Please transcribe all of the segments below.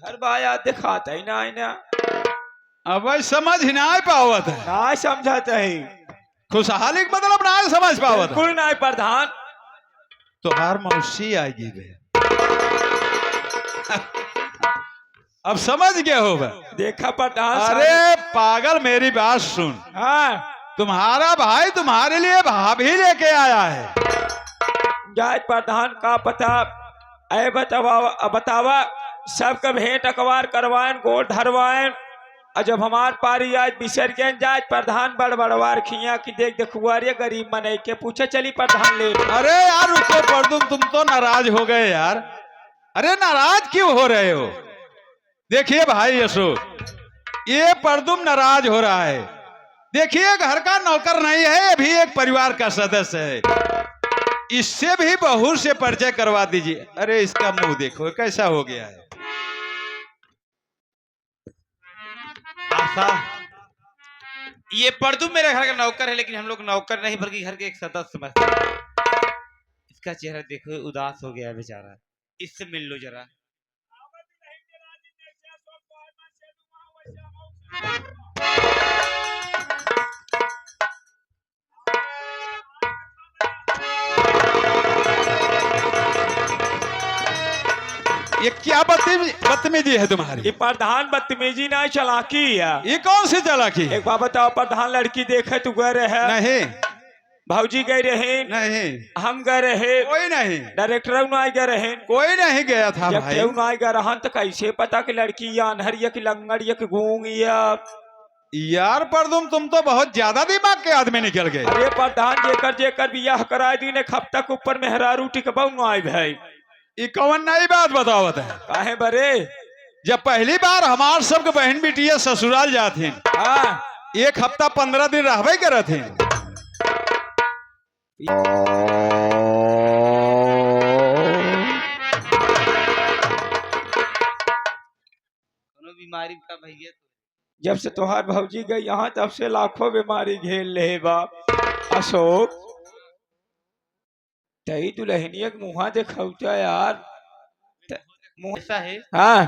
हर बाया दिखाता ही ना आईना। अब समझ ही ना पावत है ना समझाता है खुशहाली का मतलब ना समझ पावत है। बिल्कुल ना प्रधान। तोहार मौसी आएगी बे अब समझ गया होगा। देखा प्रधान। अरे पागल मेरी बात सुन। हाँ तुम्हारा भाई तुम्हारे लिए भाभी लेके आया है। जाए प्रधान का पता ऐ बतावा सबका भेंट अखबार करवाएं गोड़ धरवाएं और जब हमार पारी आज बिसर गए जाए प्रधान बड़बड़वार खिया की देख देखुआरे गरीब मने के पूछे चली प्रधान ले। अरे यार रुको परदुम तुम तो नाराज हो गए यार। अरे नाराज क्यों हो रहे हो? देखिए भाई अशोक ये परदुम नाराज हो रहा है। देखिए घर का नौकर नहीं है ये भी एक परिवार का सदस्य है। इससे भी बहू से परिचय करवा दीजिए। अरे इसका मुंह देखो कैसा हो गया है। आशा ये परदू मेरे घर का नौकर है लेकिन हम लोग नौकर नहीं बल्कि घर के एक सदस्य समझते हैं। इसका चेहरा देखो उदास हो गया है बेचारा। इससे मिल लो जरा। ये क्या बदतमीजी है तुम्हारी? ये प्रधान बदतमीजी ना चालाकी है। ये कौन सी चालाकी? एक बार बताओ प्रधान लड़की देखे तू गए रहे? नहीं भाऊजी गए रहे? नहीं हम गए रहे? कोई नहीं। डायरेक्टर नहीं गए रहे? कोई नहीं गया था जब भाई। केहू नहीं गए रहन तो कैसे पता कि लड़की या अनहर या कि लंगड़ या कि गूंग या? यार परदुम तुम तो बहुत ज्यादा दिमाग के आदमी निकल गए। अरे प्रधान जेकर जेकर बियाह कराए दी ने खपतक ऊपर मेहरारू टिकबऊ नहीं भाई। ये कौन नई बात बतावत है? काहे बरे? जब पहली बार हमार सबके बहन बेटिया ससुराल जाते हाँ एक हफ्ता 15 दिन रहबे करत हैं। बीमारी का भैया जब से तोहार भौजी गई यहाँ तब से लाखों बीमारी घेर ले बाप। अशोक तई दुल्हनिया के मुँह देखौता यार। मुँह ऐसा है हाँ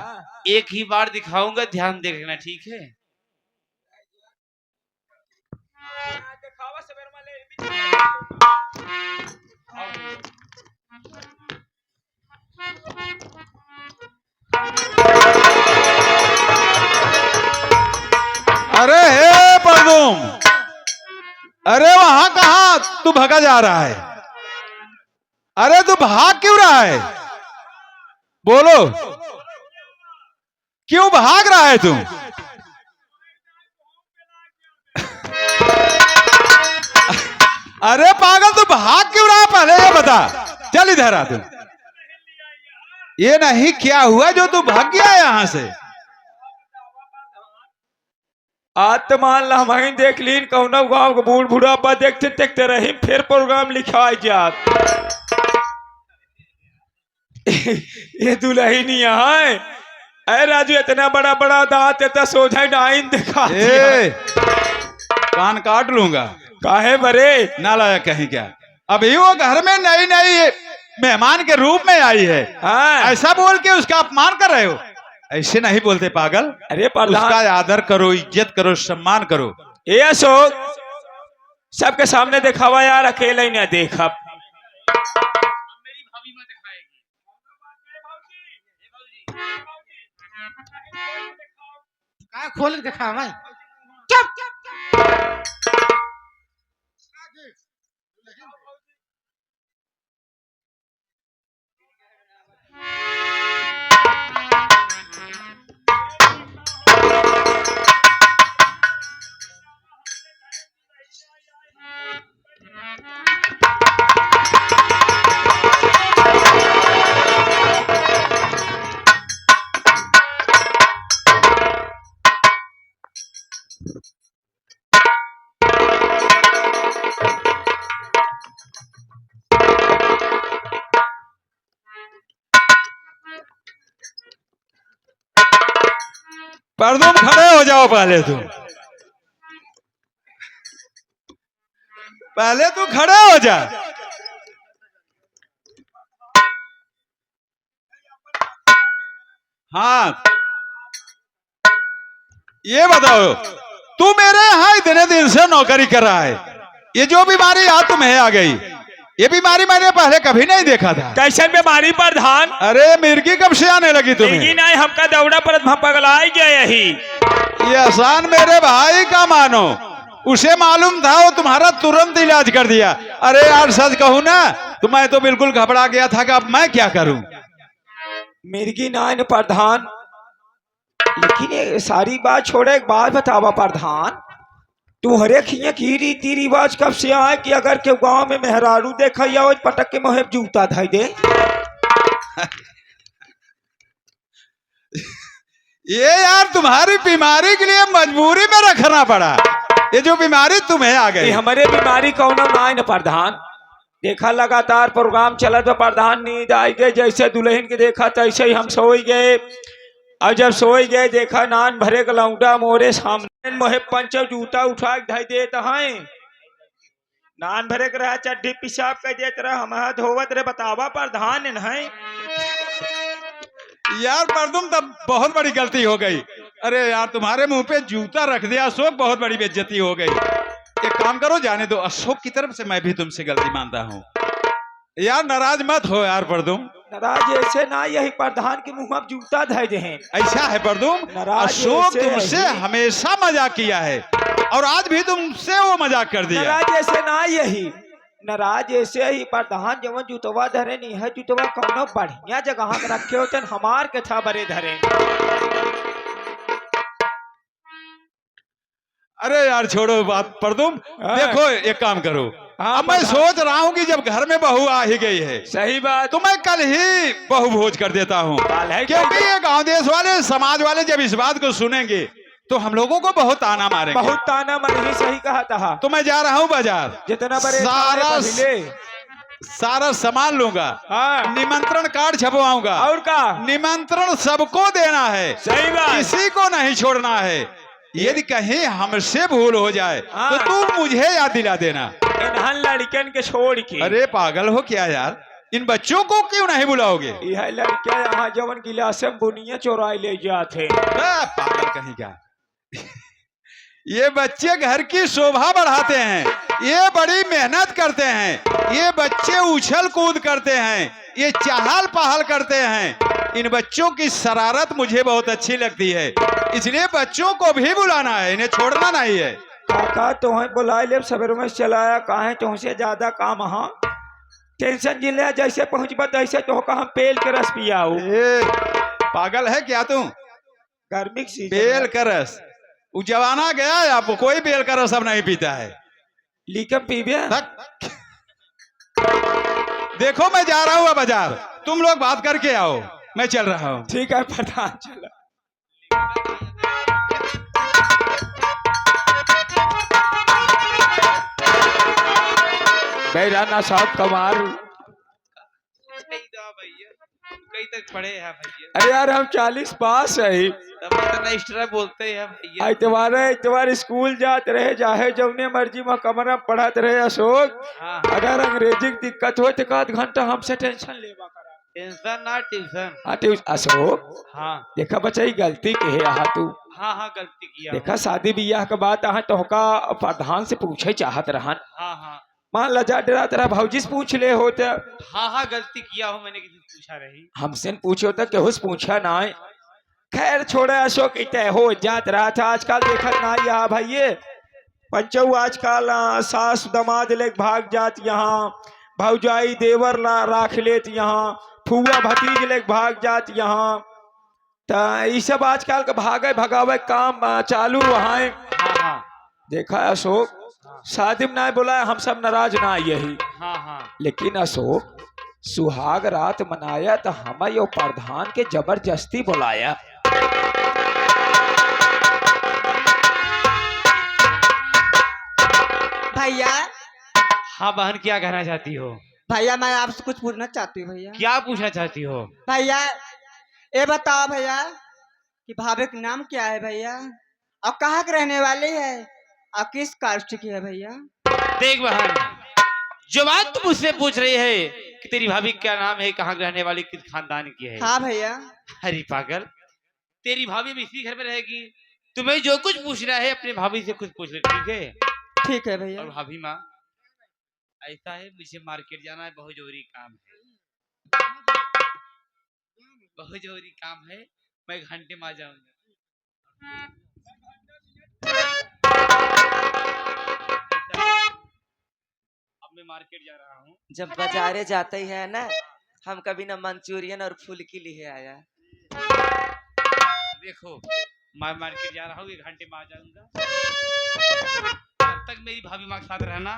एक ही बार दिखाऊंगा ध्यान देखना ठीक है। अरे हे परदुम अरे वहां कहा तू भगा जा रहा है? अरे तू भाग क्यों रहा है? बोलो क्यों भाग रहा है तू? अरे पागल तू भाग क्यों रहा है पहले ये बता। चल इधर आ तू। ये नहीं क्या हुआ जो तू भाग गया यहां से? आत्मान लहमाइन देख लीन कौनो गांव के बूढ़ बूढ़ा देखते देखते रही फिर प्रोग्राम लिखा जात। ये दुल्हन यहाँ है। अरे राजू इतना बड़ा बड़ा दांत इतना सोझा डाइन दिखा कान काट लूंगा। काहे बरे? ना लाया कहीं क्या? अभी वो घर में नई नई मेहमान के रूप में आई है। हाँ ऐसा बोल के उसका अपमान कर रहे हो? ऐसे नहीं बोलते पागल। अरे उसका आदर करो इज्जत करो सम्मान करो। ए अशोक सबके सामने दिखावा यार अकेले ही ना देखा। मेरी भाभी में दिखाएगी। का खोल के दिखा मैं परदुम खड़े हो जाओ पहले तू खड़े हो जा। हाँ, ये बताओ, तू मेरे यहाँ इतने दिन से नौकरी कर रहा है, ये जो बीमारी आज तुम्हें आ गई, ये बीमारी मैंने पहले कभी नहीं देखा था। कैसन बीमारी प्रधान? अरे मिर्गी कब से आने लगी तुम्हें? लेकिन नहीं हमका दौड़ा पर पगलाई गया यही। ये आसान मेरे भाई का मानो, उसे मालूम था, वो तुम्हारा तुरंत इलाज कर दिया। अरे यार सच कहूँ ना, तो मैं तो बिल्कुल घबरा गया था कि अब मैं क्या करूं। मिर्गी नाइन प्रधान, लेकिन ये सारी बात छोड़े एक बात बतावा प्रधान, तुम्हारे खिए की रीति रिवाज कब से आए कि अगर के गांव में मेहरारू देखा या पटक के मोहे जूता धाई दे? ये यार तुम्हारी बीमारी के लिए मजबूरी में रखना पड़ा, ये जो बीमारी तुम्हें आ गई। हमारे बीमारी कौन ना न प्रधान, देखा लगातार प्रोग्राम चला तो प्रधान नींद आई गए, जैसे दुल्हन के देखा तैसे ही हम सोई गए, और जब सोई गए देखा नान भरे गलौटा मोरे सामने मोहे पंचो जूता उठा के धाई देता है, नान भरे के रहा चड्डी पिशाब कर देते रहा, हम धोवत रहे। बतावा प्रधान नहीं यार पर तुम तब बहुत बड़ी गलती हो गई। अरे यार तुम्हारे मुंह पे जूता रख दिया अशोक, बहुत बड़ी बेइज्जती हो गई। एक काम करो, जाने दो, अशोक की तरफ से मैं भी तुमसे गलती मानता हूँ। यार नाराज मत हो यार परदुम, नाराज ऐसे ना, यही प्रधान के मुंह में जूता धाई दे हैं। ऐसा है परदुम, नाराज अशोक ऐसे तुमसे है। हमेशा मजाक किया है और आज भी तुमसे वो मजाक कर दिया। नाराज ऐसे ना, यही नाराज ऐसे ही प्रधान जवन जुतवा धरे नहीं है, जुतवा कौनो बढ़िया जगह में रखे होते हमार के था बरे धरे। अरे यार छोड़ो बात परदुम, देखो एक काम करो, अब मैं सोच रहा हूँ कि जब घर में बहू आ ही गई है, सही बात, तो मैं कल ही बहू भोज कर देता हूँ, क्योंकि ये गांव देश वाले समाज वाले जब इस बात को सुनेंगे तो हम लोगों को बहुत ताना मारेंगे। बहुत ताना मारेंगे, सही कहा था। तो मैं जा रहा हूँ बाजार, जितना बड़े सारा सामान लूंगा, हाँ, निमंत्रण कार्ड छपवाऊंगा, और का निमंत्रण सबको देना है, सही बात, किसी को नहीं छोड़ना है। यदि कहीं हमसे भूल हो जाए तो तुम मुझे याद दिला देना। इन्हन लड़कन के छोड़ के। अरे पागल हो क्या यार, इन बच्चों को क्यों नहीं बुलाओगे? यह लड़कियां यहाँ जवन गिलास में बुनिया चोराई ले जाते। पागल कहीं का। ये बच्चे घर की शोभा बढ़ाते हैं, ये बड़ी मेहनत करते हैं, ये बच्चे उछल कूद करते हैं, ये चहल पहल करते हैं। इन बच्चों की शरारत मुझे बहुत अच्छी लगती है, इसलिए बच्चों को भी बुलाना है, इन्हें छोड़ना नहीं है। काका तुम्हें बुला ले, सवेर में चलाया कहा तुमसे ज्यादा काम, हाँ टेंशन जिले जैसे पहुंचबा तैसे तो हम पेल के रस पियाऊ। पागल है क्या तू? गर्मी की बेल का रस वो जमाना गया है, आपको कोई बेल का रस अब नहीं पीता है। लीकम पीबे। देखो मैं जा रहा हूँ बाजार, तुम लोग बात करके आओ, मैं चल रहा हूँ। ठीक है प्रधान, चलो। बैराना साहब कमार, कहीं तक पढ़े हैं भैया? अरे यार हम 40 पास है, एक्स्ट्रा बोलते हैं भैया। इतवार स्कूल जाते रहे, चाहे जौने मर्जी में कमरा पढ़ाते रहे अशोक। हाँ। अगर अंग्रेजी की दिक्कत हो तो आध घंटा हमसे टेंशन लेवा करा। टेंशन ना ट्यूशन। हाँ अशोक, हाँ देखा बच्चा गलती के है यहाँ तू। हाँ हाँ गलती किया। देखा शादी ब्याह के बाद यहाँ तो प्रधान से पूछे चाहत रहन, हाँ हाँ मान लजा डरा तेरा भौजी से पूछ ले होते। हाँ हाँ गलती किया हो, मैंने किसी से पूछा रही, हमसे पूछो तो केहू से पूछा ना। खैर छोड़े अशोक, इतने हो जात रहा था आजकल देखत ना यहाँ भैये पंचौ आजकल सास दमाद ले भाग जात, यहाँ भौजाई देवर ला राख लेत, यहाँ फुआ भतीज ले भाग जात, यहाँ तो ये सब आजकल के भागे भगावे काम चालू वहाँ। हाँ हाँ देखा अशोक, शादी में ना बुलाया, हम सब नाराज ना यही। हाँ हाँ लेकिन अशोक सुहाग रात मनाया तो हमें यो प्रधान के जबरदस्ती बुलाया। भैया। हाँ बहन, क्या कहना चाहती हो? भैया मैं आपसे कुछ पूछना चाहती हूँ। भैया क्या पूछना चाहती हो? भैया ये बताओ भैया कि भाभी का नाम क्या है भैया, और कहाँ के रहने वाली है, और किस कास्ट की है भैया? देख बहन, जो बात तुम मुझसे पूछ रही है कि तेरी भाभी क्या नाम है, कहाँ रहने वाली, किस खानदान की है। हाँ भैया। अरे पागल, तेरी भाभी भी इसी घर में रहेगी। तुम्हें जो कुछ पूछना है अपने भाभी से कुछ पूछ ले, ठीक है? ठीक है भैया। और भाभी माँ, ऐसा है मुझे मार्केट जाना है, बहुत जरूरी काम है, बहुत जरूरी काम है, मैं घंटे में आ जाऊंगा। अब मैं मार्केट जा रहा हूँ। जब बाजारे जाते ही है ना, हम कभी ना मंचूरियन और फुल्की लिए आया। देखो मैं मार्केट जा रहा हूँ, 1 घंटे में आ जाऊंगा। तब तक मेरी भाभी माँ के साथ रहना,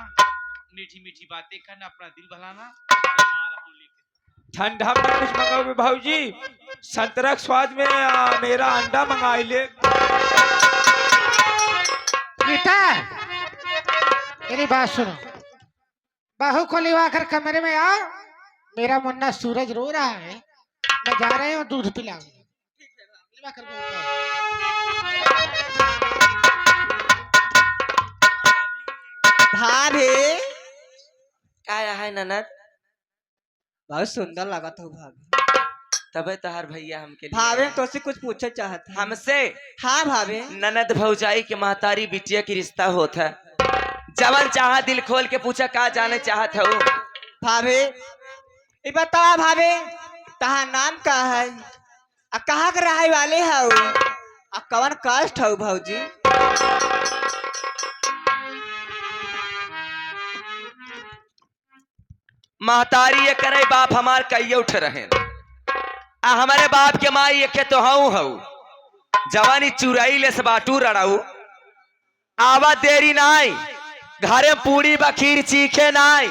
मीठी मीठी बातें करना, अपना दिल बहलाना। मैं आ रहा हूँ लेके। ठंडा में कुछ मंगाओगे भाऊजी? संतरा के स्वाद में मेरा अंडा मंगाई ले। गीता, मेरी बात सुनो। बहू को लिवा कर कमरे में आओ। मेरा मुन्ना सूरज रो रहा है, मैं जा रही हूँ दूध पिलाऊंगा। लिवा कर बहू को। भाभी क्या है ननद? बहुत सुंदर लगा था भाभी। तबे तहार भैया हमके लिए भाभी आए। तो से कुछ पूछना चाहते हैं। हमसे हाँ भाभी। ननद भौजाई के महतारी बिटिया की रिश्ता होता है। जवन चाहा दिल खोल के पूछा, का जाने चाहत हो? भाभी ये बताओ भाभी, तहार नाम का है? आ कहाँ के रहे वाले हो? आ कवन कास्ट हो भौजी? महतारी ये करे बाप हमार कई उठ रहे। आ हमारे बाप के माई के तो हऊ जवानी चुराई ले से बाटू रड़ाऊ। आवा देरी नाई, घरे पूरी बखीर चीखे नाई,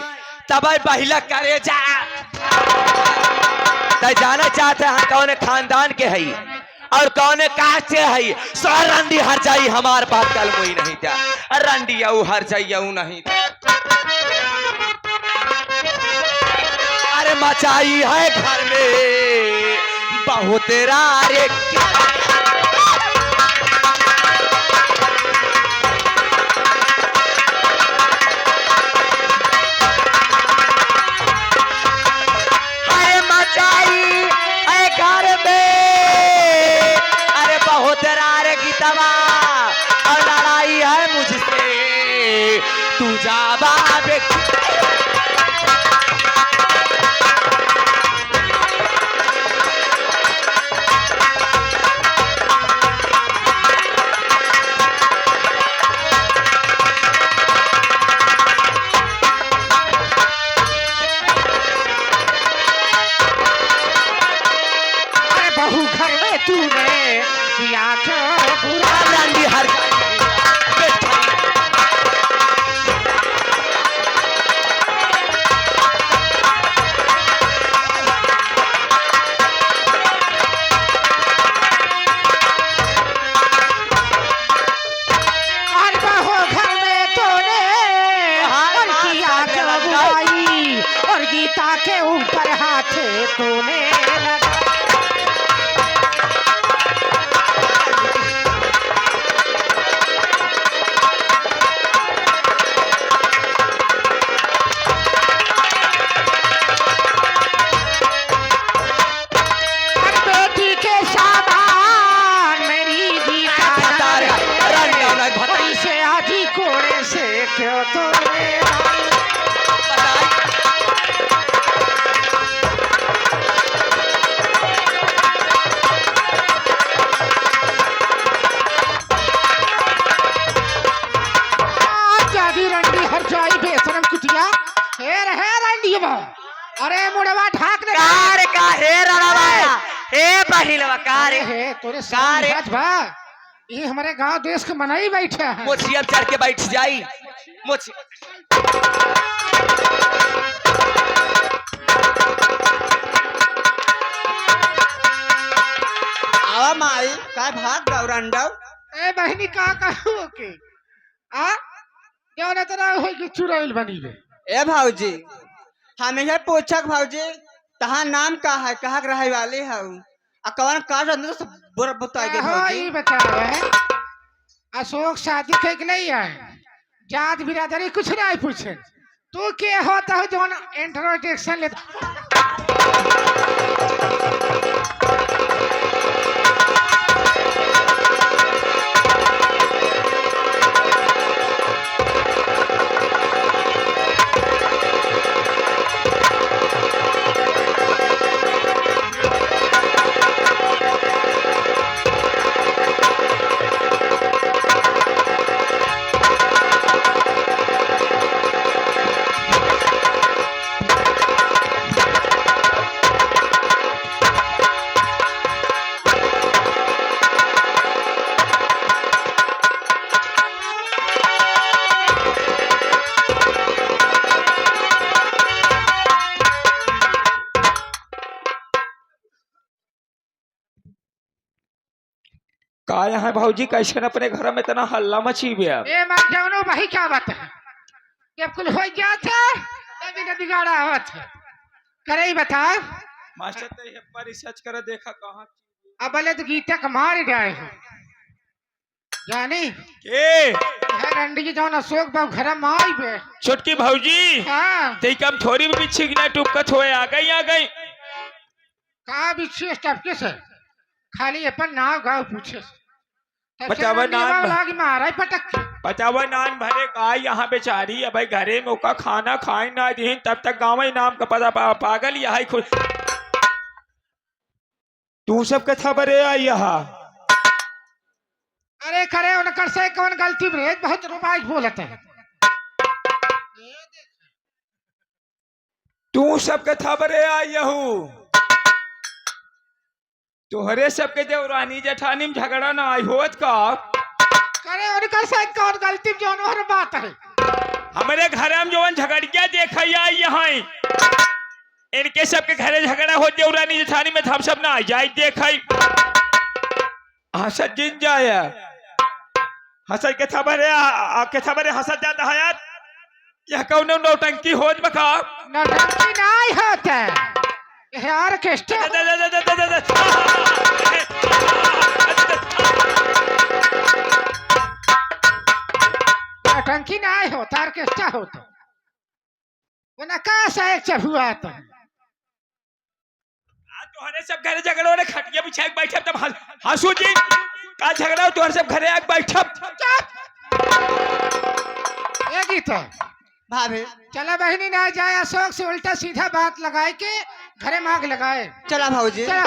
तब बहिला करे जा। तय जाना चाहते हैं कौन खानदान के हई और कौन कास्ट के हई। सो रंडी हर जाई हमार बात कल मुई नहीं था, रंडी अऊ हर जाई अऊ नहीं था। अरे मचाई है घर में बहुत रे। अरे मचाई है घर में, अरे बहुत रे गीतवा, और लड़ाई है मुझसे तू जावा बे। अरे बहू घर में तूने किया क्या बुरा? रंडी हर अरे बहू घर में तूने और किया क्या बुराई? और गीता के ऊपर हाथ तूने लगा। अरे बेटी के सामान मेरी गीता भतार रंडी वाला भतार इसे आधी कोड़े से क्यों तूने जादी रंडी हर जाई बेशरम कुतिया। हे रंडी बा, अरे मुड़वा ढाक दे। कार का हे रड़ावाया हे पहिलवा कार हे तोरे कार साथ बा, ये हमारे गांव देश के मनाई बैठे हैं। मोछिया चढ़ के बैठ जाई। मोछी आवा माई का भाग गौरंडव। ए बहनी का कहू के आ क्यों ना तेरा होई के चुराइल बनी बे। ए भौजी हम यह पूछक भौजी, तहार नाम का है? कहाँ के रहे वाले हो? आ कवन कास्ट अंदर से बुरा बताएगे हो भौजी? ई बता रहे अशोक शादी के नहीं है, जात बिरादरी कुछ नहीं पूछे। तू के होता हो जो इंट्रोडक्शन लेता? का यहाँ भाजी कैसे अपने घर में इतना हल्ला मची गया? ए मत जानो भाई क्या बात है? जब कुल हो जाता है बिना बिगाड़ा होत है। करे ही बता। मास्टर तो ये पर रिसर्च कर देखा कहाँ अब भले तो गीता कमार गए हो जानी के है रंडी की जौन अशोक बाबू घर में आई बे। छोटकी भाजी हाँ ते कम थोड़ी भी छिगना टुपकत होए आ गई का विशेष टपके से खाली अपन नाव गाँव पूछे बतावा नाम लागी मारा पटक के। बतावा नान भरे का यहाँ बेचारी अब घरे में ओका खाना खाए ना दी तब तक गाँव ही नाम का पता पागल यहाँ खुद तू सब का खबर है यहाँ। अरे करे उनकर से कौन गलती ब्रेज बहुत रोमांच बोलते हैं। तू सब का खबर है यहू तोहरे सबके देवरानी जेठानी में झगड़ा ना आई होत का? करे उनकर से कौन गलती जानवर बात है? हमारे घर में जवन झगड़िया देखा आई यहाँ इनके सबके घरे झगड़ा हो देवरानी जेठानी में हम सब ना आ जाए देखा हसत जिन जाया हसत के खबर है हसत जाता है यार यह कौन नौटंकी हो बका नौटंकी नहीं होता यार केस्टे नौटंकी नहीं होता ऑर्केस्ट्रा होता वो नकाश है चहुआ तो तुम्हारे सब घरे झगड़ो ने खटिया बिछा के बैठे तब हंसू जी का झगड़ा हो तुम्हारे सब घरे आके बैठे ये गीत है भाभी चला बहनी ना जाए अशोक से उल्टा सीधा बात लगाए के घरे मांग लगाए। चला भाजी चला